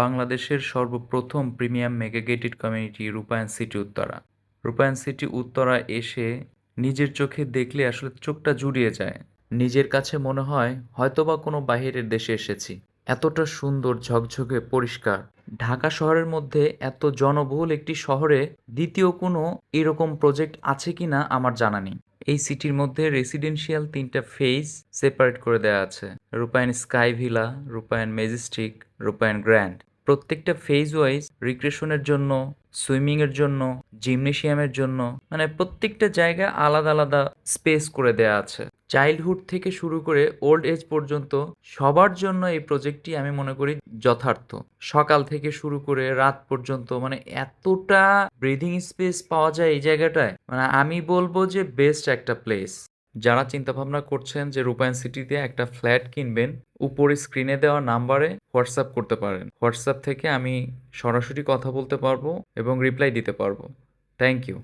বাংলাদেশের সর্বপ্রথম premium mega gated community রূপায়ণ সিটি উত্তরা। রূপায়ণ সিটি উত্তরা এসে নিজের চোখে দেখলে আসলে চোখটা জুড়িয়ে যায়। নিজের কাছে মনে হয় হয়তোবা কোনো বাহিরের দেশে এসেছি। এতটা সুন্দর, ঝকঝকে, পরিষ্কার। ঢাকা শহরের মধ্যে এত জনবহুল একটি শহরে দ্বিতীয় কোনো এরকম প্রজেক্ট আছে কিনা আমার জানা নেই। এই সিটির মধ্যে রেসিডেন্সিয়াল ৩টা ফেজ সেপারেট করে দেওয়া আছে: রূপায়ণ স্কাই ভিলা, রূপায়ণ মেজেস্টিক, রূপায়ণ গ্র্যান্ড। প্রত্যেকটা ফেজ ওয়াইজ রিক্রিয়েশনের জন্য, সুইমিংয়ের জন্য, জিমনেশিয়ামের জন্য, মানে প্রত্যেকটা জায়গা আলাদা আলাদা স্পেস করে দেয়া আছে। চাইল্ডহুড থেকে শুরু করে ওল্ড এজ পর্যন্ত সবার জন্য এই প্রজেক্টটি আমি মনে করি যথার্থ। সকাল থেকে শুরু করে রাত পর্যন্ত মানে এতটা ব্রিদিং স্পেস পাওয়া যায় এই জায়গাটায়, মানে আমি বলবো যে বেস্ট একটা প্লেস। যারা চিন্তাভাবনা করছেন যে রূপায়ণ সিটিতে একটা ফ্ল্যাট কিনবেন, উপরে স্ক্রিনে দেওয়া নাম্বারে হোয়াটসঅ্যাপ করতে পারেন। হোয়াটসঅ্যাপ থেকে আমি সরাসরি কথা বলতে পারবো এবং রিপ্লাই দিতে পারবো। Thank you.